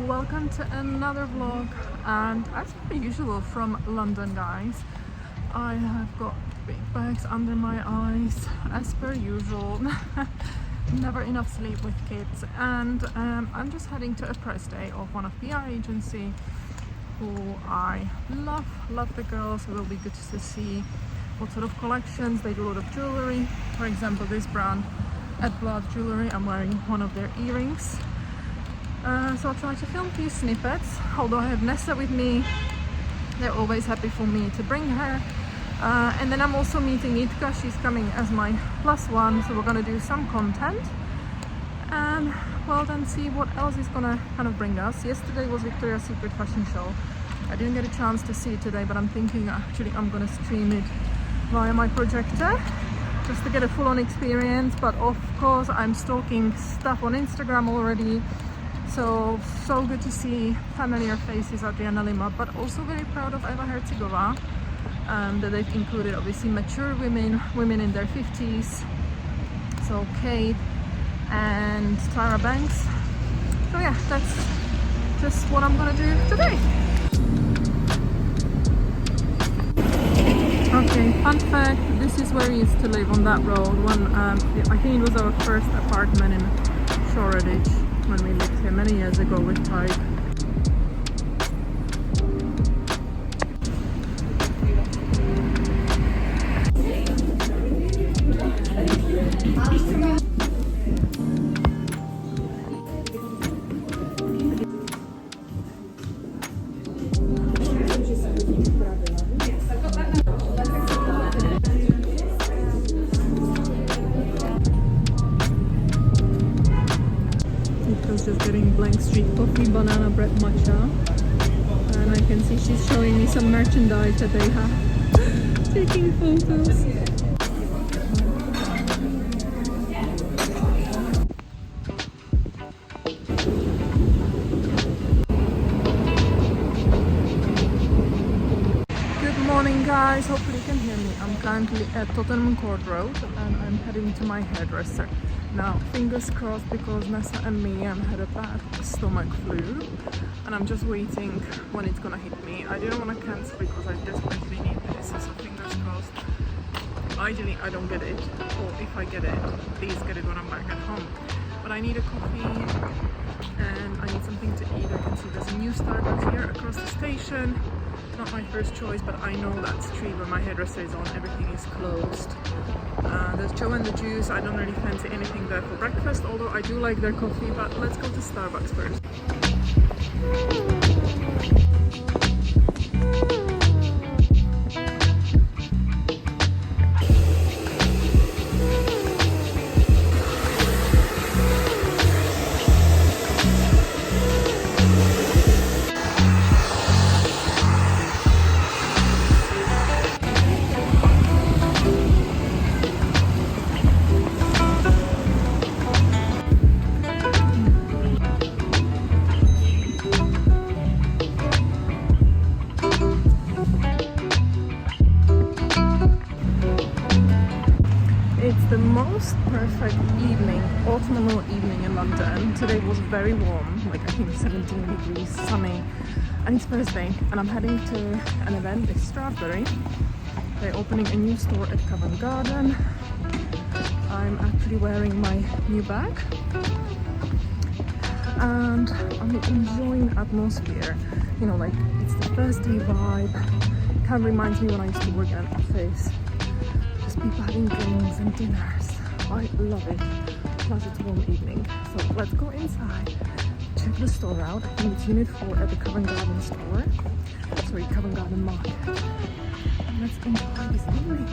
welcome to another vlog, and as per usual from London, guys. I have got big bags under my eyes as per usual. Never enough sleep with kids, and I'm just heading to a press day of one of PR agency who I love the girls. It will be good to see what sort of collections. They do a lot of jewelry. For example, this brand at Blood Jewelry, I'm wearing one of their earrings. So I'll try to film a few snippets. Although I have Nessa with me, they're always happy for me to bring her. And then I'm also meeting Itka. She's coming as my +1, so we're gonna do some content and well then see what else is gonna kind of bring us. Yesterday was Victoria's Secret fashion show. I didn't get a chance to see it today, but I'm thinking actually I'm gonna stream it via my projector just to get a full-on experience. But of course I'm stalking stuff on Instagram already, so good to see familiar faces at the Lima, but also very proud of Eva Hercegova, that they've included obviously mature women in their 50s, so Kate and Tyra Banks. So yeah, that's just what I'm gonna do today. Okay, fun fact, this is where we used to live, on that road. I think it was our first apartment in Shoreditch when we lived here many years ago with Tyke. Just getting blank street coffee, banana bread matcha, and I can see she's showing me some merchandise that they have. Taking photos. Good morning, guys, hopefully you can hear me. I'm currently at Tottenham Court Road and I'm heading to my hairdresser. Now, fingers crossed, because Nessa and me had a bad stomach flu and I'm just waiting when it's gonna hit me. I didn't want to cancel because I desperately need this, so fingers crossed. Ideally I don't get it, or if I get it, please get it when I'm back at home. But I need a coffee and I need something to eat. I can see there's a new Starbucks here across the station. Not my first choice, but I know that street where my hairdresser is on, everything is closed. There's Joe and the Juice. I don't really fancy anything there for breakfast, although I do like their coffee, but let's go to Starbucks first. The most perfect evening, autumnal evening in London. Today was very warm, like I think 17 degrees, sunny, and it's Thursday and I'm heading to an event with Straberry. They're opening a new store at Covent Garden. I'm actually wearing my new bag and I'm enjoying the atmosphere. You know, like it's the Thursday vibe. Kind of reminds me when I used to work in an office. People having drinks and dinners. I love it. Plus it's a warm evening. So let's go inside, check the store out. I think it's Unit 4 at the Covent Garden store. Sorry, Covent Garden Market. And let's enjoy this evening.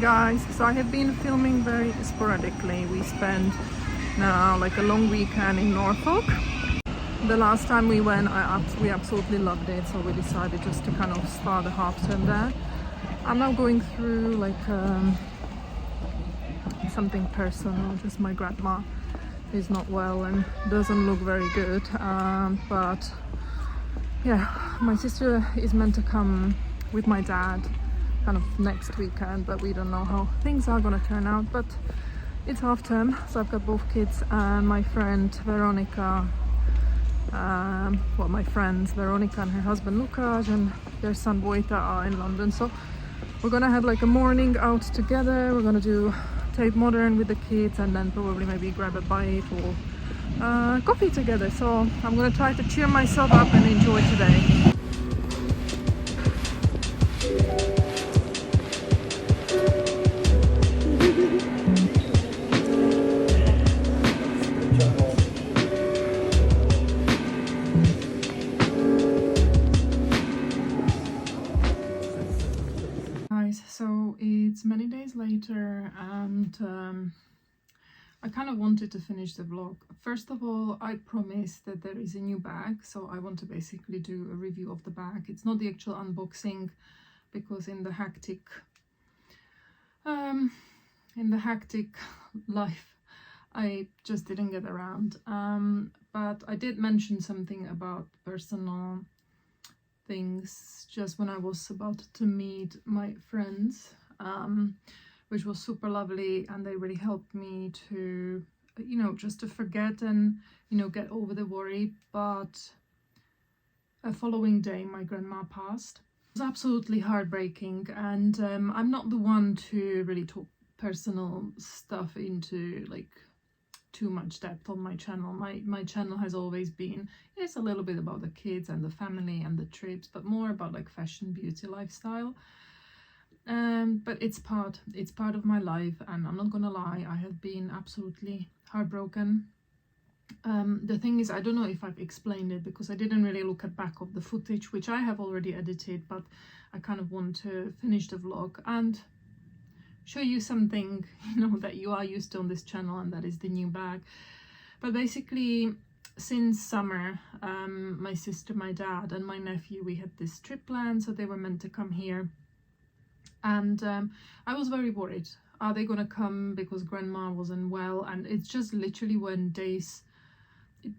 guys. So I have been filming very sporadically. We spent now like a long weekend in Norfolk. The last time we went, we absolutely loved it, so we decided just to kind of start the half term there. I'm now going through like something personal. Just my grandma is not well and doesn't look very good, but yeah, my sister is meant to come with my dad kind of next weekend, but we don't know how things are gonna turn out. But it's half term, so I've got both kids and my friend Veronica, my friends Veronica and her husband Lukáš and their son Vojta are in London, so we're gonna have like a morning out together. We're gonna do Tate Modern with the kids and then probably maybe grab a bite or coffee together. So I'm gonna try to cheer myself up and enjoy today. So it's many days later and I kind of wanted to finish the vlog. First of all, I promised that there is a new bag, so I want to basically do a review of the bag. It's not the actual unboxing because in the hectic life I just didn't get around, but I did mention something about personal things just when I was about to meet my friends, which was super lovely, and they really helped me to, you know, just to forget and, you know, get over the worry. But a following day my grandma passed. It was absolutely heartbreaking, and I'm not the one to really talk personal stuff into like too much depth on my channel. My channel has always been, it's a little bit about the kids and the family and the trips, but more about like fashion, beauty, lifestyle. But it's part of my life, and I'm not gonna lie, I have been absolutely heartbroken. The thing is, I don't know if I've explained it because I didn't really look at back of the footage, which I have already edited, but I kind of want to finish the vlog and show you something, you know, that you are used to on this channel, and that is the new bag. But basically, since summer, my sister, my dad and my nephew, we had this trip planned, so they were meant to come here, and I was very worried. Are they gonna come because grandma wasn't well? And it's just literally when days,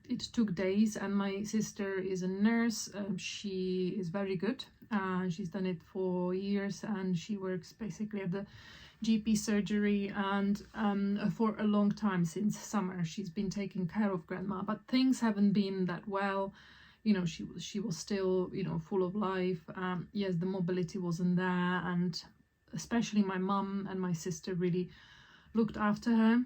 it took days. And my sister is a nurse. She is very good. She's done it for years, and she works basically at the GP surgery, and for a long time, since summer, she's been taking care of grandma. But things haven't been that well, you know. She was still, you know, full of life. Yes, the mobility wasn't there, and especially my mum and my sister really looked after her.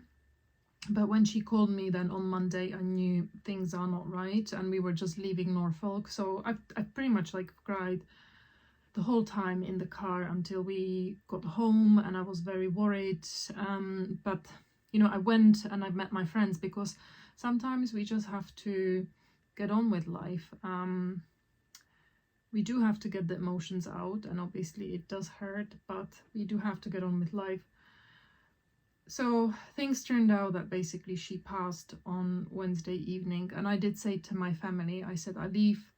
But when she called me then on Monday, I knew things are not right, and we were just leaving Norfolk. So I pretty much like cried the whole time in the car until we got home, and I was very worried. But you know, I went and I met my friends, because sometimes we just have to get on with life. We do have to get the emotions out, and obviously it does hurt, but we do have to get on with life. So things turned out that basically she passed on Wednesday evening, and I did say to my family, I said, I leave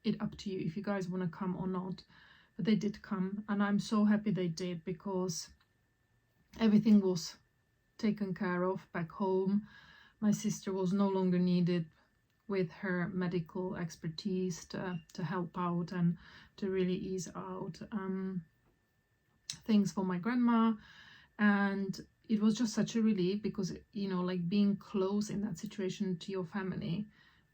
it up to you if you guys want to come or not. But they did come, and I'm so happy they did, because everything was taken care of back home. My sister was no longer needed with her medical expertise to help out and to really ease out things for my grandma. And it was just such a relief, because, you know, like being close in that situation to your family,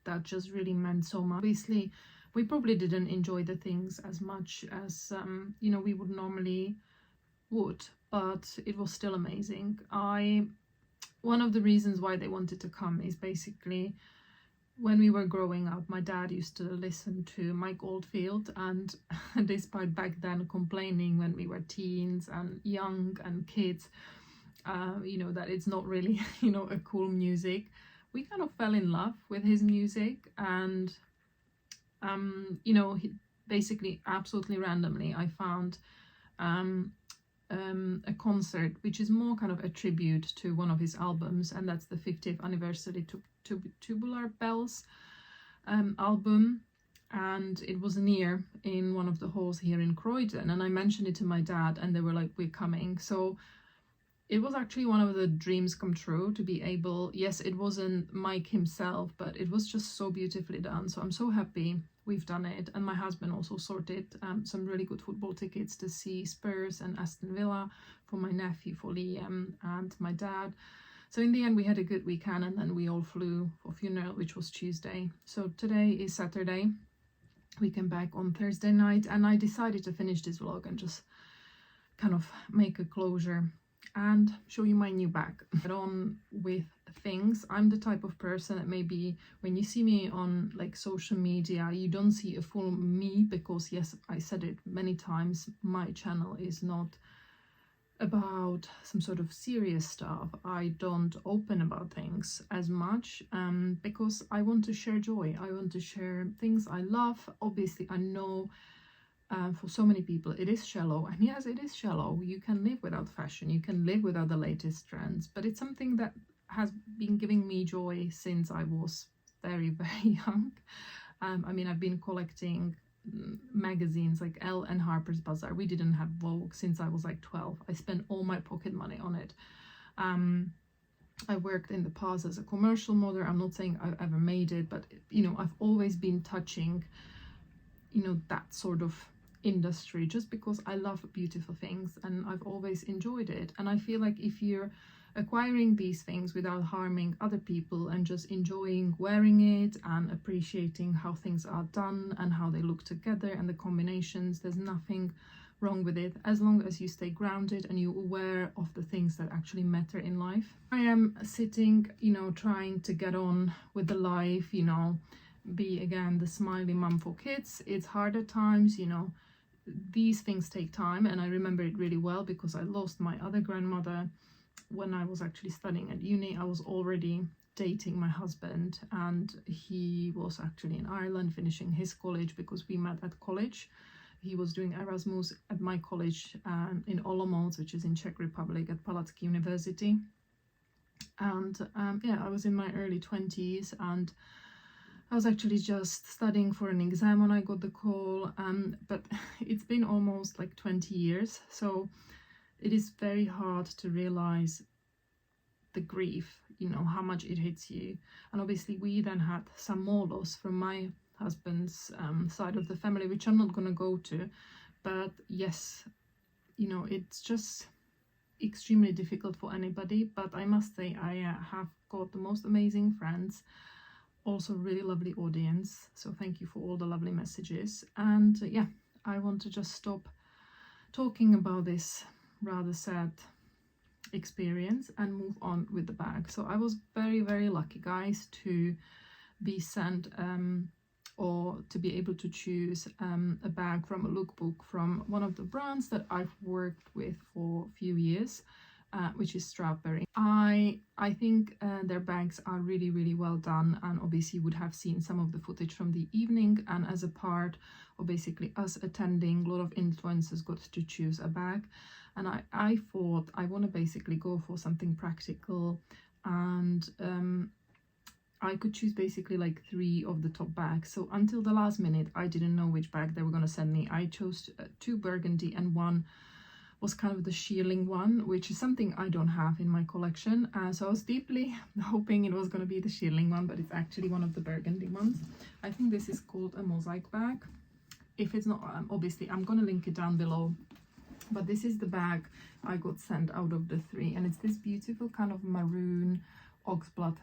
that just really meant so much. Obviously, we probably didn't enjoy the things as much as, you know, we would normally would, but it was still amazing. One of the reasons why they wanted to come is basically, when we were growing up, my dad used to listen to Mike Oldfield, and despite back then complaining when we were teens and young and kids, you know, that it's not really, you know, a cool music, we kind of fell in love with his music. And you know, basically absolutely randomly I found a concert which is more kind of a tribute to one of his albums, and that's the 50th anniversary to Tubular Bells album. And it was near in one of the halls here in Croydon, and I mentioned it to my dad and they were like, we're coming. So it was actually one of the dreams come true to be able, yes, it wasn't Mike himself, but it was just so beautifully done. So I'm so happy we've done it. And my husband also sorted some really good football tickets to see Spurs and Aston Villa for my nephew, for Liam, and my dad. So in the end, we had a good weekend, and then we all flew for funeral, which was Tuesday. So today is Saturday. We came back on Thursday night, and I decided to finish this vlog and just kind of make a closure and show you my new bag. Get on with things. I'm the type of person that maybe when you see me on like social media, you don't see a full me, because yes, I said it many times, my channel is not about some sort of serious stuff. I don't open about things as much because I want to share joy. I want to share things I love. Obviously, I know for so many people it is shallow, and yes, it is shallow. You can live without fashion, you can live without the latest trends, but it's something that has been giving me joy since I was very, very young. I mean, I've been collecting magazines like Elle and Harper's Bazaar. We didn't have Vogue since I was like 12. I spent all my pocket money on it. I worked in the past as a commercial model. I'm not saying I've ever made it, but you know, I've always been touching, you know, that sort of industry just because I love beautiful things and I've always enjoyed it. And I feel like if you're acquiring these things without harming other people and just enjoying wearing it and appreciating how things are done and how they look together and the combinations, there's nothing wrong with it, as long as you stay grounded and you're aware of the things that actually matter in life. I am sitting, you know, trying to get on with the life, you know, be again the smiley mum for kids. It's hard at times, you know, these things take time, and I remember it really well because I lost my other grandmother when I was actually studying at uni. I was already dating my husband, and he was actually in Ireland finishing his college because we met at college. He was doing Erasmus at my college in Olomouc, which is in Czech Republic, at Palacky University. And yeah, I was in my early 20s, and I was actually just studying for an exam when I got the call, but it's been almost like 20 years, so it is very hard to realize the grief, you know, how much it hits you. And obviously we then had some more loss from my husband's side of the family, which I'm not going to go to, but yes, you know, it's just extremely difficult for anybody. But I must say I have got the most amazing friends, also really lovely audience, so thank you for all the lovely messages. And yeah, I want to just stop talking about this rather sad experience and move on with the bag. So I was very, very lucky, guys, to be sent or to be able to choose a bag from a lookbook from one of the brands that I've worked with for a few years, which is Straberry. I think their bags are really, really well done, and obviously you would have seen some of the footage from the evening, and as a part of basically us attending, a lot of influencers got to choose a bag, and I thought I want to basically go for something practical, and I could choose basically like 3 of the top bags. So until the last minute I didn't know which bag they were going to send me. I chose 2 burgundy, and one was kind of the shearling one, which is something I don't have in my collection. So I was deeply hoping it was going to be the shearling one, but it's actually one of the burgundy ones. I think this is called a mosaic bag. If it's not, obviously I'm going to link it down below. But this is the bag I got sent out of the 3, and it's this beautiful kind of maroon oxblood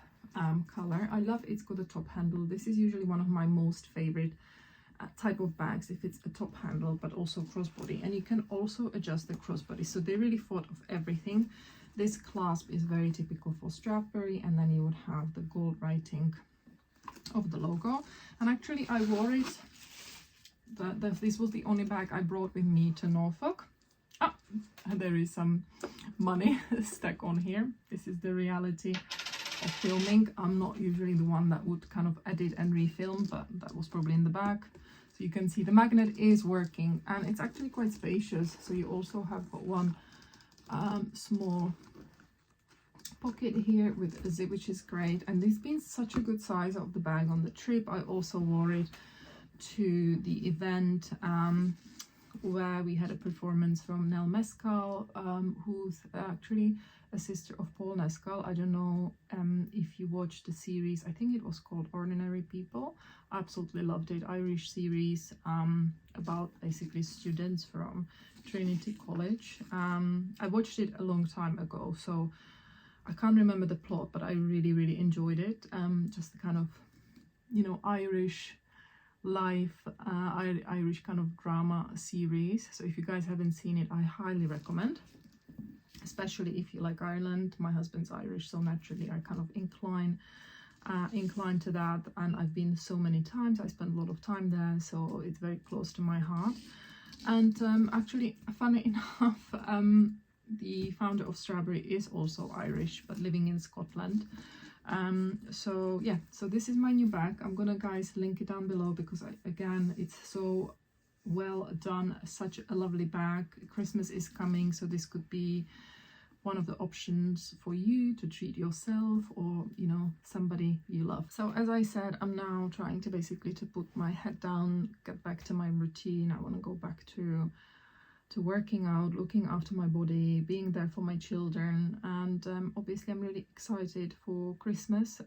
color. I love it's got a top handle. This is usually one of my most favorite type of bags if it's a top handle, but also crossbody, and you can also adjust the crossbody. So they really thought of everything. This clasp is very typical for Straberry, and then you would have the gold writing of the logo. And actually I wore it, this was the only bag I brought with me to Norfolk. There is some money stuck on here. This is the reality of filming. I'm not usually the one that would kind of edit and refilm, but that was probably in the back. So you can see the magnet is working, and it's actually quite spacious. So you also have got one small pocket here with a zip, which is great. And this been such a good size of the bag on the trip. I also wore it to the event where we had a performance from Nell Mescal, who's actually a sister of Paul Mescal. I don't know if you watched the series. I think it was called Ordinary People. Absolutely loved it. Irish series about basically students from Trinity College. I watched it a long time ago, so I can't remember the plot, but I really enjoyed it. Just the kind of, you know, Irish life, Irish kind of drama series. So if you guys haven't seen it, I highly recommend, especially if you like Ireland. My husband's Irish, so naturally I kind of incline to that, and I've been so many times. I spent a lot of time there, so it's very close to my heart. And actually, funny enough, the founder of Straberry is also Irish, but living in Scotland. So yeah, so this is my new bag. I'm gonna, guys, link it down below because again, it's so well done. Such a lovely bag. Christmas is coming, so this could be one of the options for you to treat yourself or, you know, somebody you love. So as I said, I'm now trying to basically to put my head down, get back to my routine. I want to go back to working out, looking after my body, being there for my children, and obviously I'm really excited for Christmas.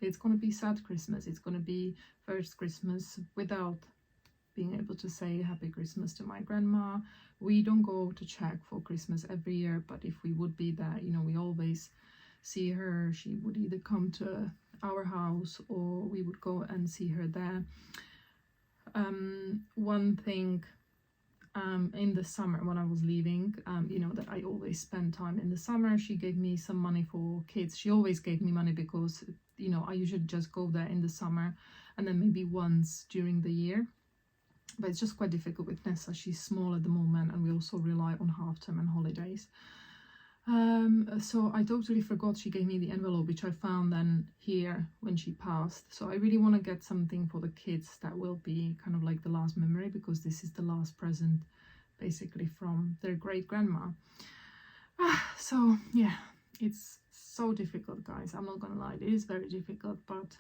It's going to be sad Christmas. It's going to be first Christmas without being able to say Happy Christmas to my grandma. We don't go to Czech for Christmas every year, but if we would be there, you know, we always see her. She would either come to our house or we would go and see her there. One thing, in the summer when I was leaving, you know, that I always spend time in the summer, she gave me some money for kids. She always gave me money because, you know, I usually just go there in the summer and then maybe once during the year. But it's just quite difficult with Nessa. She's small at the moment, and we also rely on half-term and holidays. So I totally forgot she gave me the envelope, which I found then here when she passed. So I really want to get something for the kids that will be kind of like the last memory, because this is the last present basically from their great grandma. So yeah, it's so difficult, guys. I'm not gonna lie, it is very difficult, but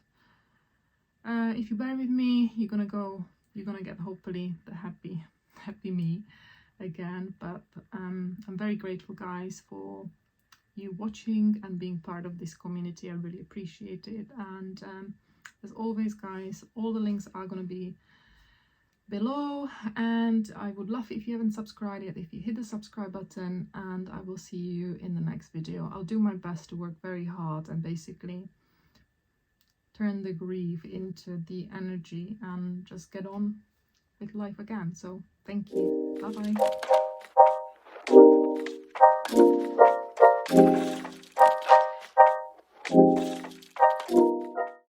if you bear with me, you're gonna get hopefully the happy me again. But I'm very grateful, guys, for you watching and being part of this community. I really appreciate it. And as always, guys, all the links are going to be below, and I would love if you haven't subscribed yet, if you hit the subscribe button, and I will see you in the next video. I'll do my best to work very hard and basically turn the grief into the energy and just get on with life again. So thank you. Bye bye.